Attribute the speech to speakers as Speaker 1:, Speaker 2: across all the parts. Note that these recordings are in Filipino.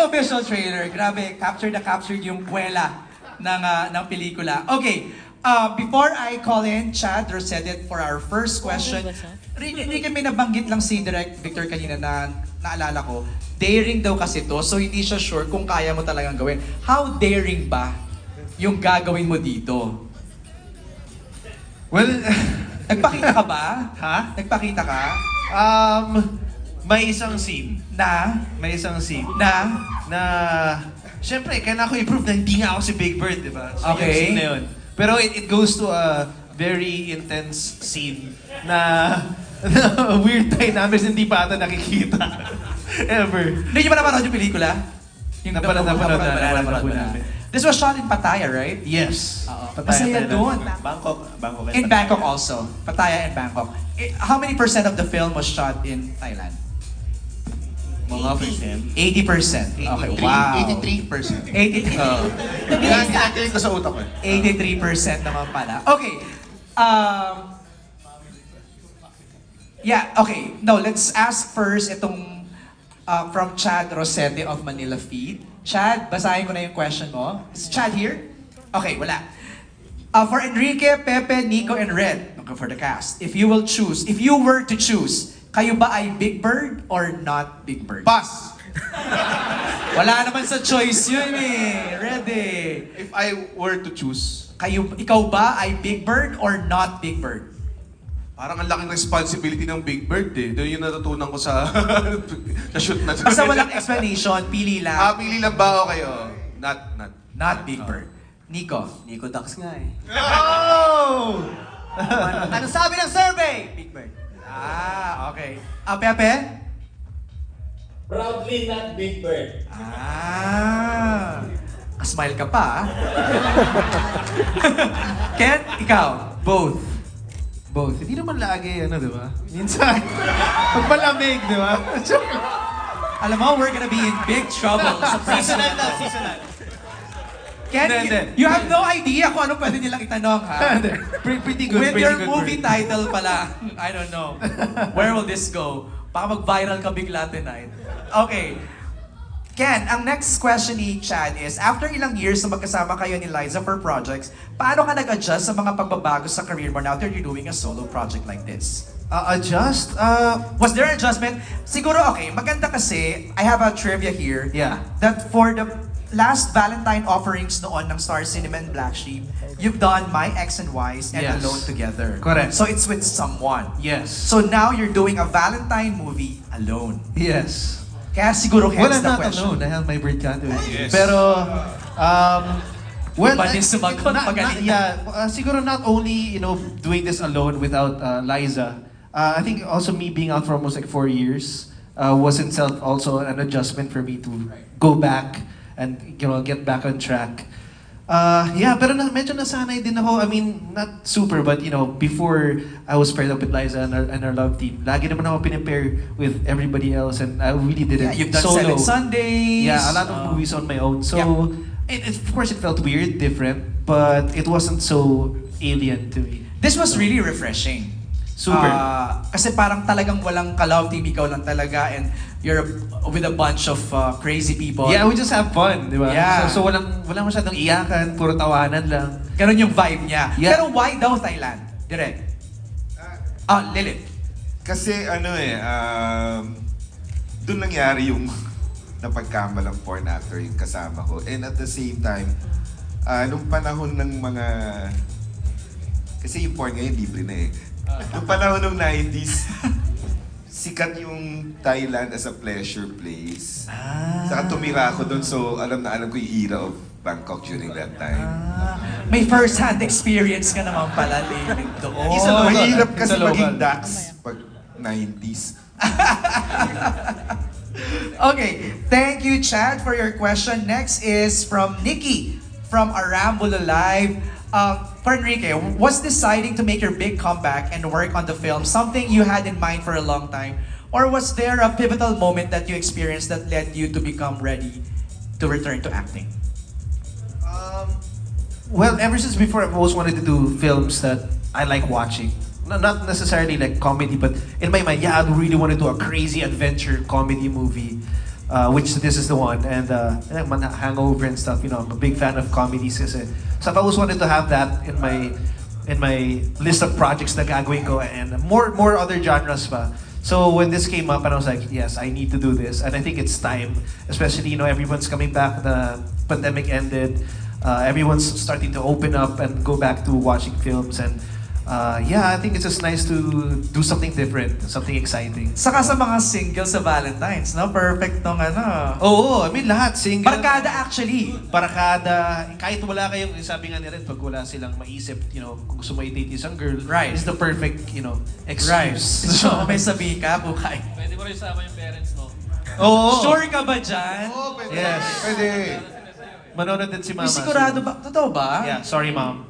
Speaker 1: yung official trailer. Grabe, captured yung kwela ng pelikula. Okay, before I call in Chad Rosedet for our first question, hindi kami nabanggit lang si Direct Victor kanina na naalala ko, daring daw kasi to, so hindi siya sure kung kaya mo talagang gawin. How daring ba yung gagawin mo dito?
Speaker 2: Well,
Speaker 1: Nagpakita ka ba?
Speaker 2: ha?
Speaker 1: Nagpakita ka?
Speaker 2: May isang scene. May isang scene. Na, syempre, kailangan ko i-prove na hindi nga ako si Big Bird, di ba? So,
Speaker 1: Okay.
Speaker 2: yung scene na yun. Pero it goes to a very intense scene na weird dynamics hindi pa ata nakikita. Ever.
Speaker 1: Hindi nyo ba napanood yung pelikula?
Speaker 2: Napanood
Speaker 1: namin. This was shot in Pattaya, right?
Speaker 2: Yes.
Speaker 1: Masaya doon.
Speaker 2: Bangkok.
Speaker 1: In Bangkok also. Pattaya and Bangkok. How many percent of the film was shot in Thailand?
Speaker 2: Mga percent.
Speaker 1: 80%. Okay, wow.
Speaker 3: 83%.
Speaker 1: 83.
Speaker 3: Kinakalit ko sa utak ko.
Speaker 1: 83% naman pala. Okay. Yeah, okay. No, let's ask first itong from Chad Rosete of Manila Feed. Chad, basahin ko na yung question mo. Is Chad here? Okay, wala. For Enrique, Pepe, Nico, and Red, okay, for the cast, if you were to choose, kayo ba ay Big Bird or not Big Bird?
Speaker 3: Pass!
Speaker 1: Wala naman sa choice yun eh. Ready.
Speaker 3: If I were to choose,
Speaker 1: Ikaw ba ay Big Bird or not Big Bird?
Speaker 3: parang ang laking responsibility ng Big Bird eh. Doon yung natutunan ko sa shoot na.
Speaker 1: Basta walang explanation, pili lang.
Speaker 3: Pili lang ba o kayo? Not.
Speaker 1: Not Big Bird. Nico.
Speaker 4: Nico Ducks nga eh.
Speaker 2: Oh!
Speaker 4: Ano sabi ng survey? Big Bird.
Speaker 1: Okay. Pepe?
Speaker 5: Proudly not Big Bird.
Speaker 1: Smile ka pa, Ken, ikaw?
Speaker 2: Both. Hindi naman lagi, di ba? Minsan, pag malamig, di ba?
Speaker 1: Alam mo, we're gonna be in big trouble sa
Speaker 4: Seasonal
Speaker 1: president.
Speaker 4: na, seasonal.
Speaker 1: Ken,
Speaker 2: Hindi.
Speaker 1: you have no idea kung ano pwede nilang itanong, ha?
Speaker 2: Pretty good,
Speaker 1: With
Speaker 2: pretty
Speaker 1: your
Speaker 2: good.
Speaker 1: movie title pala, I don't know. Where will this go? Baka mag-viral ka bigla tonight. Okay. Ken, ang next question ni Chad is, after ilang years na magkasama kayo ni Liza for projects, paano ka nag-adjust sa mga pagbabago sa career mo now that you're doing a solo project like this?
Speaker 2: Adjust?
Speaker 1: Was there an adjustment? Siguro, okay, maganda kasi, I have a trivia here.
Speaker 2: Yeah.
Speaker 1: That for the last Valentine offerings noon ng Star Cinema and Black Sheep, you've done My X and Y's and
Speaker 2: Yes.
Speaker 1: Alone Together.
Speaker 2: Correct.
Speaker 1: So it's with someone.
Speaker 2: Yes.
Speaker 1: So now you're doing a Valentine movie alone.
Speaker 2: Yes.
Speaker 1: Kaya siguro hence
Speaker 2: Well, I'm
Speaker 1: the
Speaker 2: not
Speaker 1: question.
Speaker 2: alone. I have my bird cat with me.
Speaker 3: Yes.
Speaker 2: Pero, well,
Speaker 1: Iba din sumagot, magaling.
Speaker 2: siguro not only, doing this alone without Liza. I think also me being out for almost like 4 years was itself also an adjustment for me to go back and, get back on track. Pero medyo nasanay din ako. I mean, not super, but before I was paired up with Liza and our love team, lagi naman ako pinapair with everybody else, and I really did it
Speaker 1: Yeah, you've done
Speaker 2: solo.
Speaker 1: 7 Sundays.
Speaker 2: Yeah, a lot of movies on my own. So, of course, it felt weird, different, but it wasn't so alien to me.
Speaker 1: This was really refreshing.
Speaker 2: Super.
Speaker 1: Kasi parang talagang walang ka-love team, ikaw lang talaga, and you're with a bunch of crazy people.
Speaker 2: Yeah, we just have fun, di ba?
Speaker 1: Yeah.
Speaker 2: So walang masyadong iyakan, puro tawanan lang.
Speaker 1: Ganon yung vibe niya.
Speaker 2: Yeah.
Speaker 1: Pero why daw Thailand? Direct. Lilith.
Speaker 6: Kasi doon nangyari yung napagkamalang porn actor yung kasama ko. And at the same time, nung panahon ng mga... Kasi yung porn ngayon libre na eh. Nung panahon ng 90s, sikat yung Thailand as a pleasure place. Saka tumira ako doon, so alam ko yung era of Bangkok during that time.
Speaker 1: May first-hand experience ka naman pala, Lilith, doon.
Speaker 6: Mahirap kasi
Speaker 2: Sa local.
Speaker 6: maging Dax pag 90s.
Speaker 1: Okay, thank you, Chad, for your question. Next is from Nikki from Arambulo Live. For Enrique, was deciding to make your big comeback and work on the film something you had in mind for a long time? Or was there a pivotal moment that you experienced that led you to become ready to return to acting?
Speaker 2: Well, ever since before, I've always wanted to do films that I like watching. Not necessarily like comedy, but in my mind, I really want to do a crazy adventure comedy movie. which this is the one. And Hangover and stuff, you know, I'm a big fan of comedies kasi. So I've always wanted to have that in my list of projects na gagawin ko, and more other genres pa. So when this came up, and I was like, yes, I need to do this, and I think it's time. Especially, you know, everyone's coming back. The pandemic ended. Everyone's starting to open up and go back to watching films, and yeah, I think it's just nice to do something different, something exciting.
Speaker 1: Saka sa mga single sa Valentine's, no? Perfect nung ano.
Speaker 2: Oo, I mean lahat single.
Speaker 1: Barkada actually.
Speaker 2: Barkada, kahit wala kayong, sabi nga nila, pag wala silang maisip, you know, kung gusto mo i-date isang girl,
Speaker 1: Right.
Speaker 2: it's the perfect, you know,
Speaker 1: Right.
Speaker 2: excuse.
Speaker 1: So, may sabi ka, bukay.
Speaker 5: Pwede mo rin sama yung parents mo.
Speaker 2: Oo.
Speaker 1: Sure ka ba dyan?
Speaker 3: Oo, pwede.
Speaker 2: Yes.
Speaker 3: Pwede.
Speaker 2: Manonood din si
Speaker 1: May
Speaker 2: Mama.
Speaker 1: sigurado ba? Totoo ba?
Speaker 2: Yeah, sorry mom.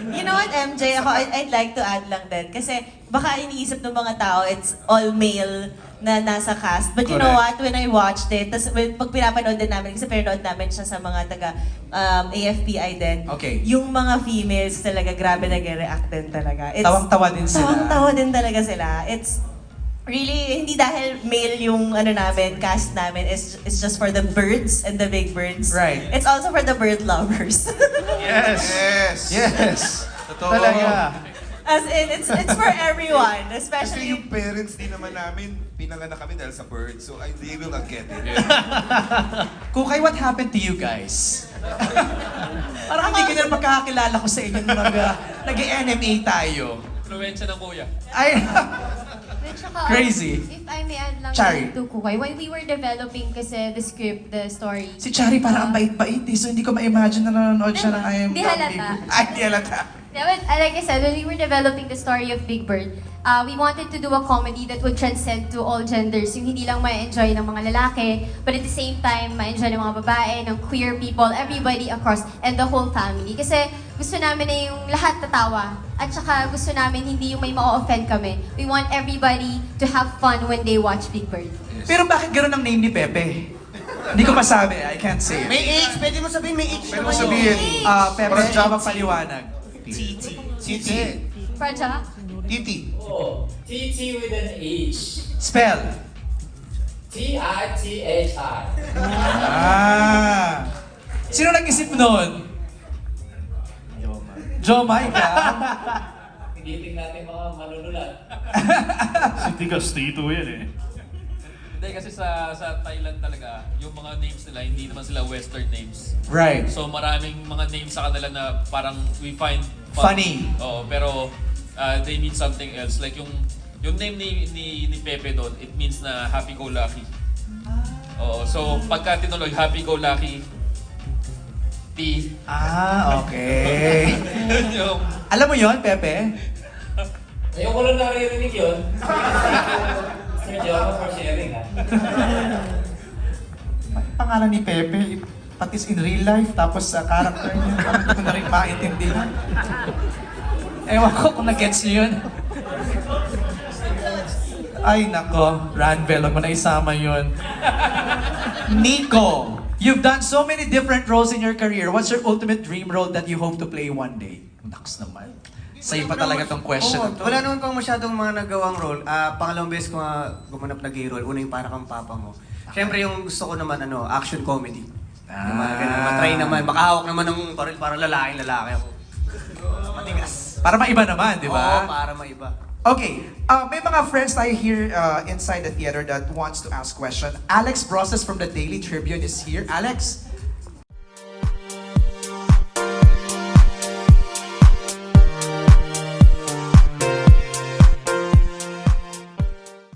Speaker 7: You know what, MJ, I'd like to add lang din. Kasi baka iniisip ng mga tao, it's all male na nasa cast. But you know what,
Speaker 2: Correct.
Speaker 7: when I watched it, pag pinapanood din namin, kasi pinanood namin siya sa mga taga AFPI din.
Speaker 1: Okay.
Speaker 7: Yung mga females talaga, grabe nag-react din talaga.
Speaker 1: Tawang-tawa din sila.
Speaker 7: Tawang-tawa din talaga sila. It's really, hindi dahil male yung ano namin, cast namin, it's just for the birds and the big birds.
Speaker 1: Right.
Speaker 7: It's also for the bird lovers.
Speaker 2: Yes.
Speaker 3: Yes.
Speaker 2: Yes.
Speaker 3: Totoo.
Speaker 2: Talaga.
Speaker 7: As in, it's for everyone,
Speaker 6: Kasi
Speaker 7: especially
Speaker 6: yung parents din naman namin, pinanganak kami dahil sa bird. So they will not get it.
Speaker 1: Kukay, what happened to you guys? Parang hindi ka na magkakakilala ko sa inyo nung nag-NMA tayo.
Speaker 5: Influensya ng kuya.
Speaker 1: Ay,
Speaker 8: At saka,
Speaker 1: Crazy.
Speaker 8: If I may add lang
Speaker 1: Chari.
Speaker 8: to Kukay, when we were developing kasi the script, the story.
Speaker 1: si Chari parang ang bait-bait eh. So hindi ko ma-imagine na nanonood siya ng I Am
Speaker 8: Di
Speaker 1: Not
Speaker 8: halata.
Speaker 1: Big Bird. Ay, di halata.
Speaker 8: Yeah, but like I said, when we were developing the story of Big Bird, we wanted to do a comedy that would transcend to all genders. Yung hindi lang ma-enjoy ng mga lalaki, but at the same time, ma-enjoy ng mga babae, ng queer people, everybody across, and the whole family. Kasi gusto namin na yung lahat tatawa. At saka gusto namin hindi yung may ma-offend kami. We want everybody to have fun when they watch Big Bird.
Speaker 1: Pero bakit gano'n ang name ni Pepe? Hindi ko masabi. I can't say it.
Speaker 4: May age, pwede mo sabihin, may age
Speaker 3: Pwede mo
Speaker 4: naman yun.
Speaker 3: sabihin.
Speaker 1: Pepe,
Speaker 3: Parang
Speaker 1: ikaw
Speaker 3: jump.
Speaker 1: magpaliwanag.
Speaker 3: Titi.
Speaker 8: Praja?
Speaker 3: Titi.
Speaker 9: Oh, TT with an H.
Speaker 1: Spell.
Speaker 9: T-I-T-H-I.
Speaker 1: Ah. Sino nag-isip nun? Joma, ikaw?
Speaker 9: Giting natin mga manunulat.
Speaker 2: Si Tigas Tito yan eh.
Speaker 5: Hindi, kasi sa Thailand talaga, yung mga names nila, hindi naman sila Western names.
Speaker 1: Right.
Speaker 5: So maraming mga names sa kanila na parang we find
Speaker 1: Funny.
Speaker 5: Oo, pero they mean something else. Like yung name ni Pepe doon, it means na happy-go-lucky. Oo, so pagka tinuloy, happy-go-lucky, T.
Speaker 1: Ah, okay.
Speaker 5: yung,
Speaker 1: Alam mo yon, Pepe?
Speaker 9: Ngayon ko lang naririnig yun. Sir Joma for sharing ha.
Speaker 1: Pangalan ni Pepe, pati in real life, tapos sa character niya, hindi ko na rin maintindihan. Ewan ko kung na-gets niyo yun. Ay, nako. Ranvel, huwag mo na isama yun. Nico, you've done so many different roles in your career. What's your ultimate dream role that you hope to play one day? Naks naman. Sa'yo pa talaga tong question na to.
Speaker 4: Wala naman pang masyadong mga nagawang role. Pangalawang beses ko nga gumanap na gay role. Una yung para kang papa mo. Siyempre yung gusto ko naman action comedy. Yung mga ganun. Matry naman. Makahawak naman ng paril para lalaki ako. Matigas.
Speaker 1: Para maiba naman, di ba?
Speaker 4: Oo, para maiba.
Speaker 1: Okay, may mga friends tayo here inside the theater that wants to ask question. Alex Brosses from the Daily Tribune is here. Alex,